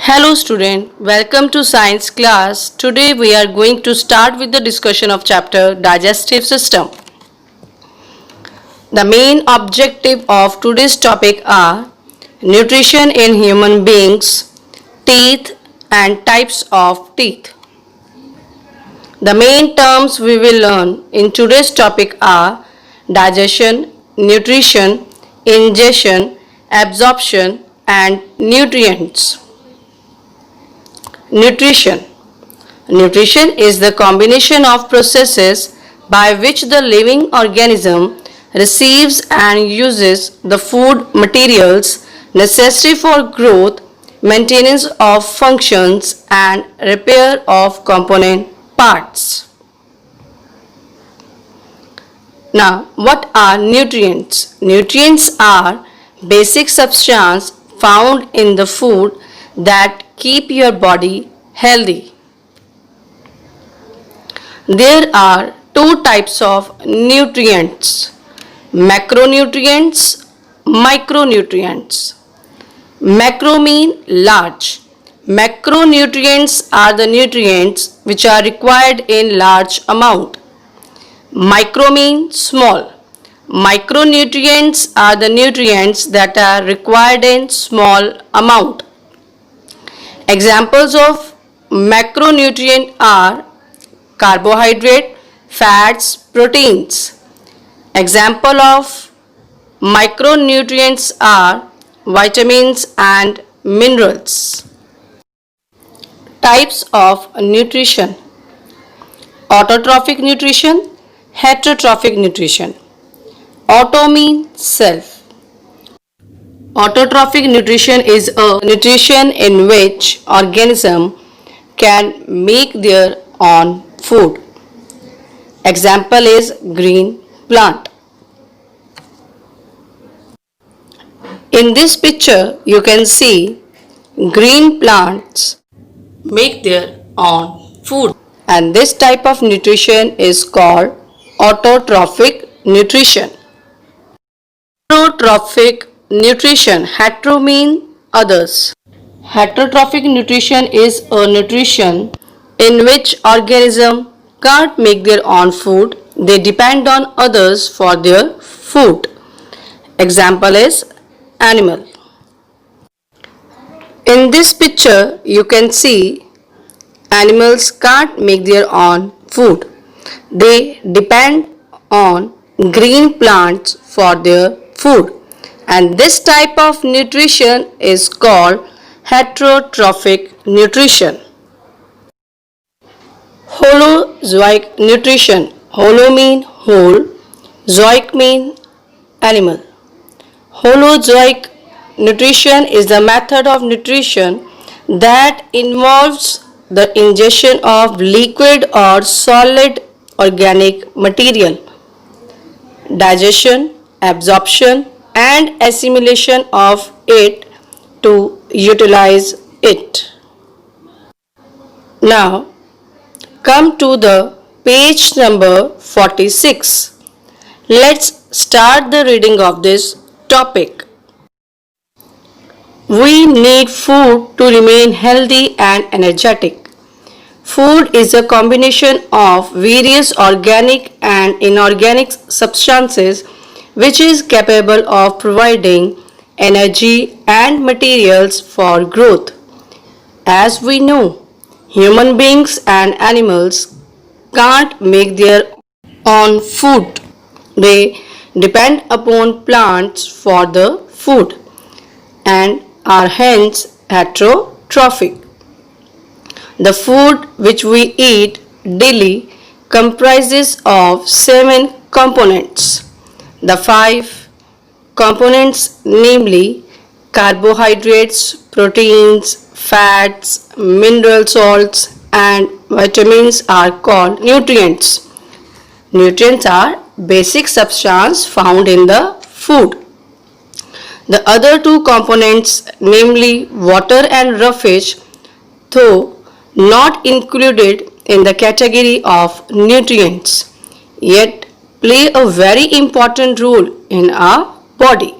Hello student, welcome to science class. Today we are going to start with the discussion of chapter digestive system. The main objective of today's topic are nutrition in human beings, teeth and types of teeth. The main terms we will learn in today's topic are digestion, nutrition, ingestion, absorption and nutrients. Nutrition. Nutrition is the combination of processes by which the living organism receives and uses the food materials necessary for growth, maintenance of functions and repair of component parts. Now, what are nutrients? Nutrients are basic substances found in the food that keep your body healthy. There are two types of nutrients: macronutrients, micronutrients. Macro mean large. Macronutrients are the nutrients which are required in large amount. Micro mean small. Micronutrients are the nutrients that are required in small amount. Examples of macronutrient are carbohydrate, fats, proteins. Example of micronutrients are vitamins and minerals. Types of nutrition: autotrophic nutrition, heterotrophic nutrition. Auto means self. Autotrophic nutrition is a nutrition in which organism can make their own food. Example is green plant. In this picture you can see green plants make their own food, and this type of nutrition is called autotrophic nutrition. Heterotrophic nutrition. Hetero mean others. Heterotrophic nutrition is a nutrition in which organism can't make their own food. They depend on others for their food. Example is animal. In this picture you can see animals can't make their own food. They depend on green plants for their food, and this type of nutrition is called heterotrophic nutrition. Holozoic nutrition. Holo mean whole, zoic mean animal. Holozoic nutrition is the method of nutrition that involves the ingestion of liquid or solid organic material, digestion, absorption and assimilation of it to utilize it. Now come to the page number 46. Let's start the reading of this topic. We need food to remain healthy and energetic. Food is a combination of various organic and inorganic substances which is capable of providing energy and materials for growth. As we know, human beings and animals can't make their own food. They depend upon plants for the food and are hence heterotrophic. The food which we eat daily comprises of 7 components. The 5 components, namely carbohydrates, proteins, fats, mineral salts and vitamins, are called nutrients. Nutrients are basic substances found in the food. The other 2 components, namely water and roughage, though not included in the category of nutrients, yet play a very important role in our body.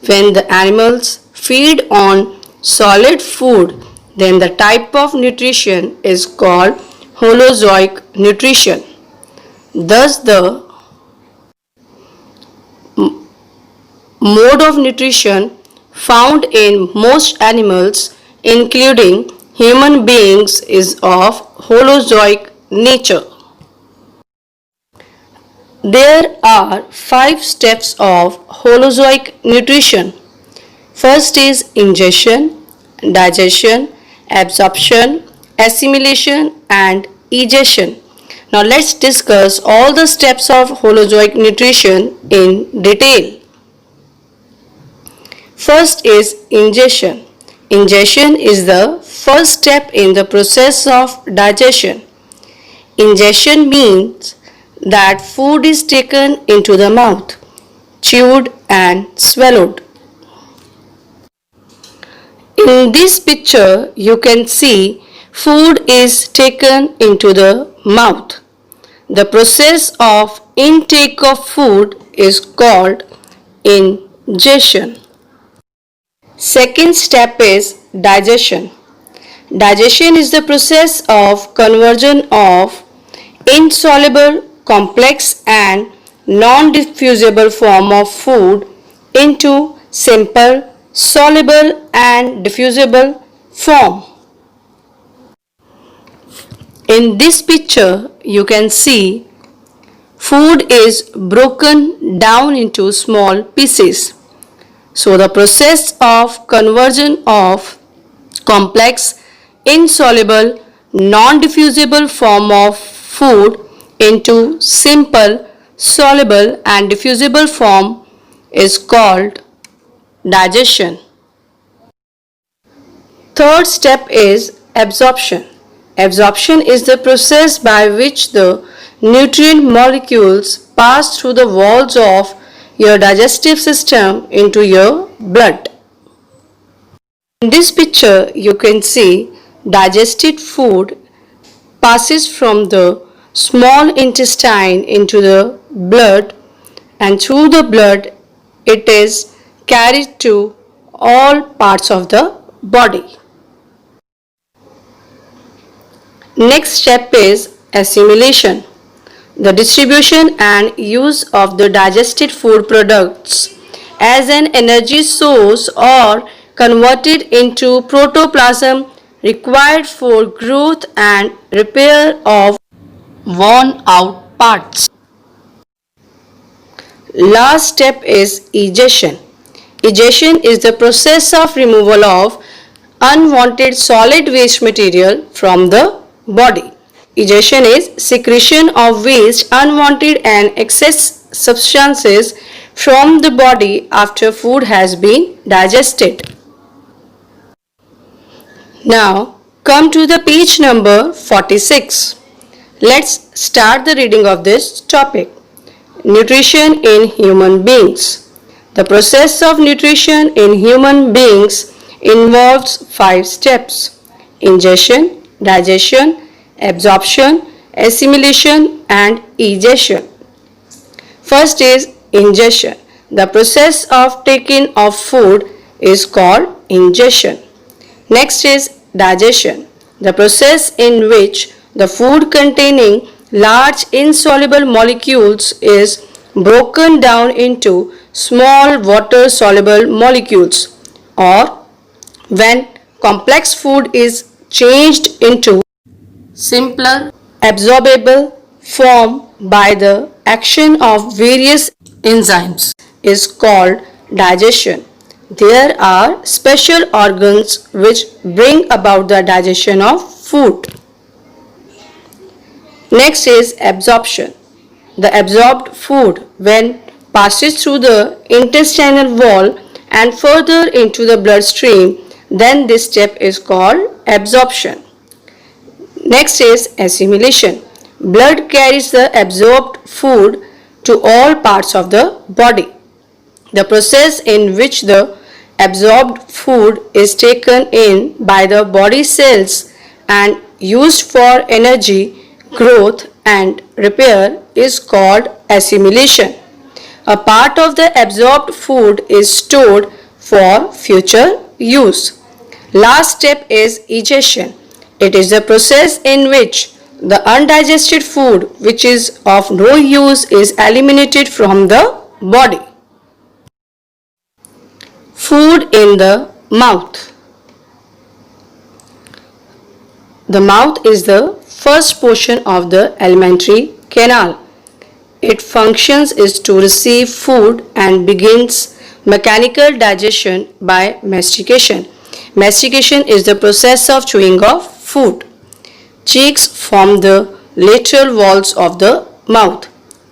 When the animals feed on solid food, then the type of nutrition is called holozoic nutrition. Thus, the mode of nutrition found in most animals, including human beings, is of holozoic nature. There are 5 steps of holozoic nutrition. First is ingestion, digestion, absorption, assimilation, and egestion. Now let's discuss all the steps of holozoic nutrition in detail. First is ingestion. Ingestion is the first step in the process of digestion. Ingestion means that food is taken into the mouth, chewed and swallowed. In this picture, you can see food is taken into the mouth. The process of intake of food is called ingestion. Second step is digestion. Digestion is the process of conversion of insoluble, complex and non-diffusible form of food into simple, soluble and diffusible form. In this picture, you can see food is broken down into small pieces. So the process of conversion of complex, insoluble, non-diffusible form of food into simple, soluble and diffusible form is called digestion. Third step is absorption. Absorption is the process by which the nutrient molecules pass through the walls of your digestive system into your blood. In this picture, you can see digested food passes from the small intestine into the blood, and through the blood it is carried to all parts of the body. Next step is assimilation. The distribution and use of the digested food products as an energy source or converted into protoplasm required for growth and repair of worn out parts. Last step is egestion. Egestion is the process of removal of unwanted solid waste material from the body. Egestion is secretion of waste, unwanted and excess substances from the body after food has been digested. Now come to the page number 46. Let's start the reading of this topic. Nutrition in human beings. The process of nutrition in human beings involves 5 steps: ingestion, digestion, absorption, assimilation and egestion. First is ingestion. The process of taking of food is called ingestion. Next is digestion. The process in which the food containing large insoluble molecules is broken down into small water soluble molecules, or when complex food is changed into simpler absorbable form by the action of various enzymes, is called digestion. There are special organs which bring about the digestion of food. Next is absorption. The absorbed food, when passes through the intestinal wall and further into the bloodstream, then this step is called absorption. Next is assimilation. Blood carries the absorbed food to all parts of the body. The process in which the absorbed food is taken in by the body cells and used for energy, growth and repair is called assimilation. A part of the absorbed food is stored for future use. Last step is egestion. It is the process in which the undigested food which is of no use is eliminated from the body. Food in the mouth. The mouth is the first portion of the alimentary canal. Its functions is to receive food and begins mechanical digestion by mastication. Mastication is the process of chewing of food. Cheeks form the lateral walls of the mouth.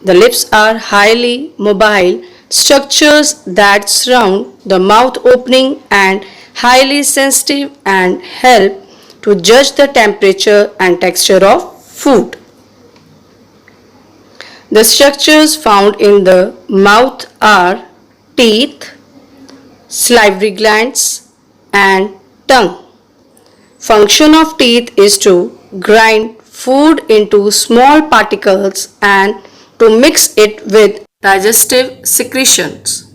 The lips are highly mobile structures that surround the mouth opening and highly sensitive and help to judge the temperature and texture of food. The structures found in the mouth are teeth, salivary glands, and tongue. Function of teeth is to grind food into small particles and to mix it with digestive secretions.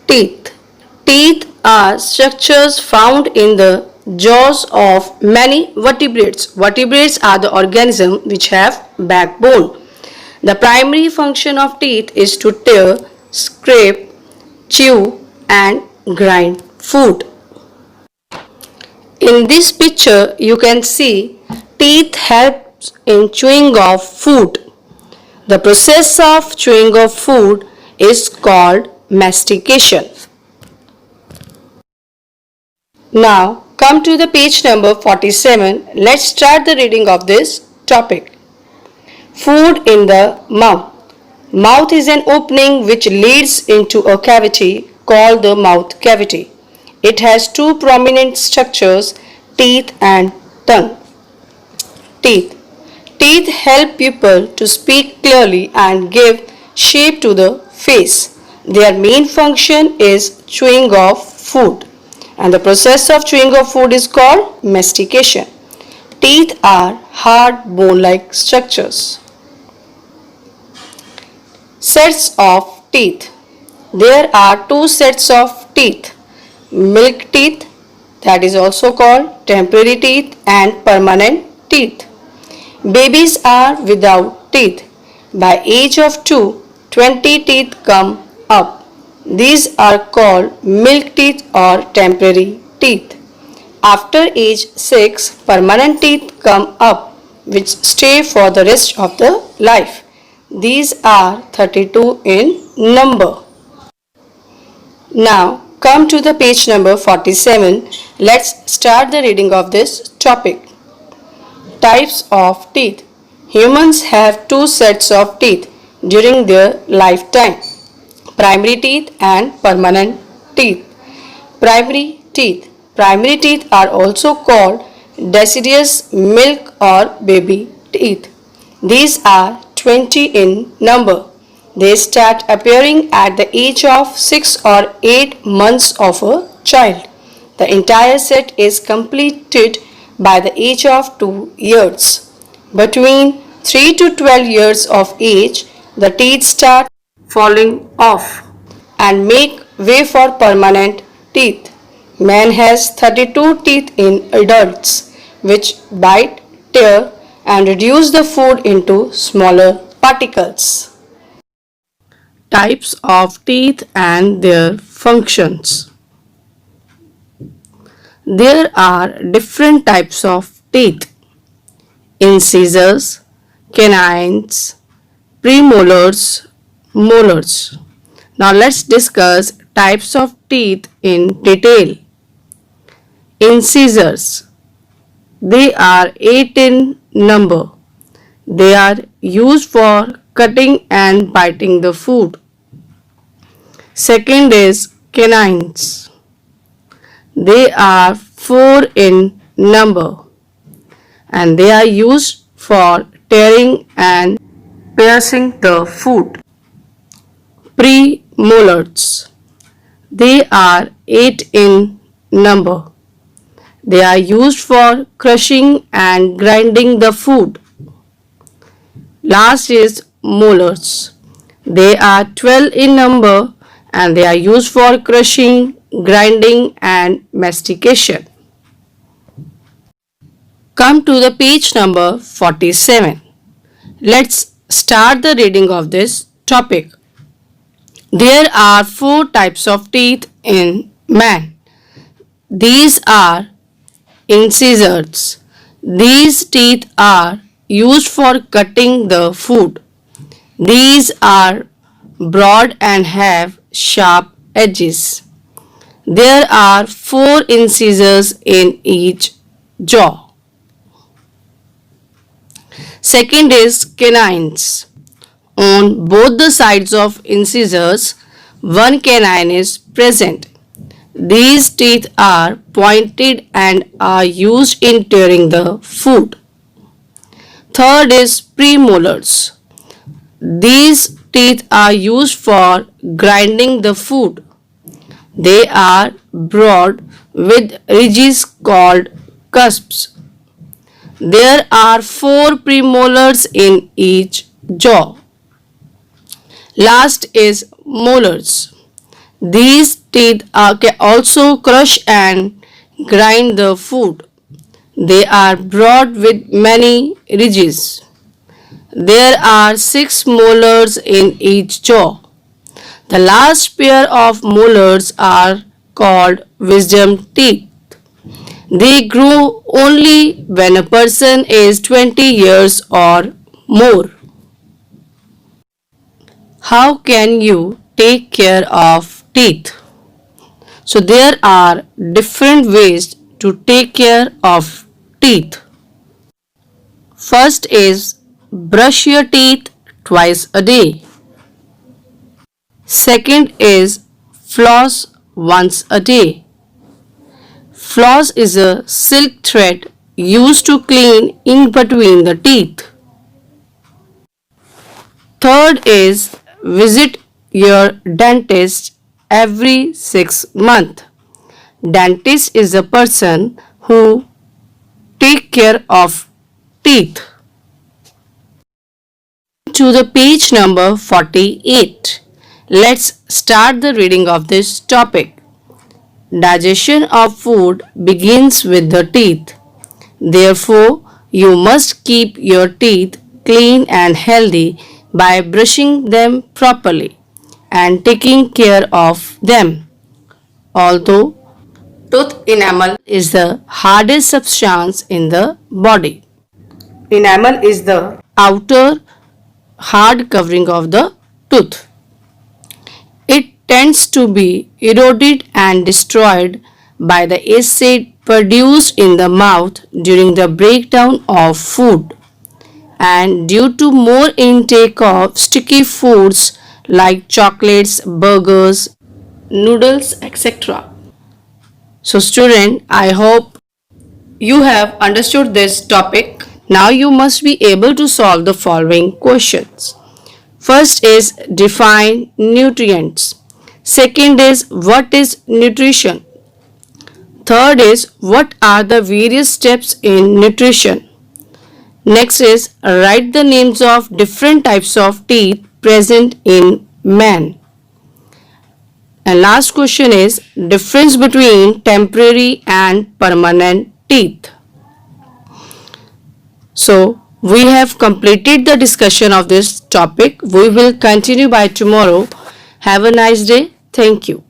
Teeth. Teeth are structures found in the jaws of many vertebrates. Vertebrates are the organisms which have backbone. The primary function of teeth is to tear, scrape, chew and grind food. In this picture you can see teeth helps in chewing of food. The process of chewing of food is called mastication. Now come to the page number 47. Let's start the reading of this topic. Food in the mouth. Mouth is an opening which leads into a cavity called the mouth cavity. It has two prominent structures, teeth and tongue. Teeth. Teeth help people to speak clearly and give shape to the face. Their main function is chewing of food, and the process of chewing of food is called mastication. Teeth are hard bone-like structures. Sets of teeth. There are two sets of teeth. Milk teeth, that is also called temporary teeth, and permanent teeth. Babies are without teeth. By age of 2, 20 teeth come up. These are called milk teeth or temporary teeth. After age 6, permanent teeth come up which stay for the rest of the life. These are 32 in number. Now come to the page number 47. Let's start the reading of this topic. Types of teeth. Humans have two sets of teeth during their lifetime. Primary teeth and permanent teeth. Primary teeth. Primary teeth are also called deciduous, milk or baby teeth. These are 20 in number. They start appearing at the age of 6 or 8 months of a child. The entire set is completed by the age of 2 years. Between 3 to 12 years of age, the teeth start falling off and make way for permanent teeth. Man has 32 teeth in adults, which bite, tear, and reduce the food into smaller particles. Types of teeth and their functions. There are different types of teeth: incisors, canines, premolars, molars. Now let's discuss types of teeth in detail. Incisors. They are 8 in number. They are used for cutting and biting the food. Second is canines. They are 4 in number and they are used for tearing and piercing the food. Premolars. They are 8 in number. They are used for crushing and grinding the food. Last is molars. They are 12 in number and they are used for crushing, grinding and mastication. Come to the page number 47. Let's start the reading of this topic. There are four types of teeth in man. These are incisors. These teeth are used for cutting the food. These are broad and have sharp edges. There are four incisors in each jaw. Second is canines. On both the sides of incisors, one canine is present. These teeth are pointed and are used in tearing the food. Third is premolars. These teeth are used for grinding the food. They are broad with ridges called cusps. There are four premolars in each jaw. Last is molars. These teeth can also crush and grind the food. They are broad with many ridges. There are 6 molars in each jaw. The last pair of molars are called wisdom teeth. They grow only when a person is 20 years or more. How can you take care of teeth? So there are different ways to take care of teeth. First is brush your teeth twice a day. Second is floss once a day. Floss is a silk thread used to clean in between the teeth. Third is visit your dentist every 6 months. Dentist is a person who take care of teeth. To the page number 48. Let's start the reading of this topic. Digestion of food begins with the teeth. Therefore, you must keep your teeth clean and healthy by brushing them properly and taking care of them. Although tooth enamel is the hardest substance in the body. Enamel is the outer hard covering of the tooth. It tends to be eroded and destroyed by the acid produced in the mouth during the breakdown of food and due to more intake of sticky foods like chocolates, burgers, noodles, etc. So student, I hope you have understood this topic. Now you must be able to solve the following questions. First is define nutrients. Second is what is nutrition. Third is what are the various steps in nutrition. Next is write the names of different types of teeth present in man. And last question is difference between temporary and permanent teeth. So we have completed the discussion of this topic. We will continue by tomorrow. Have a nice day. Thank you.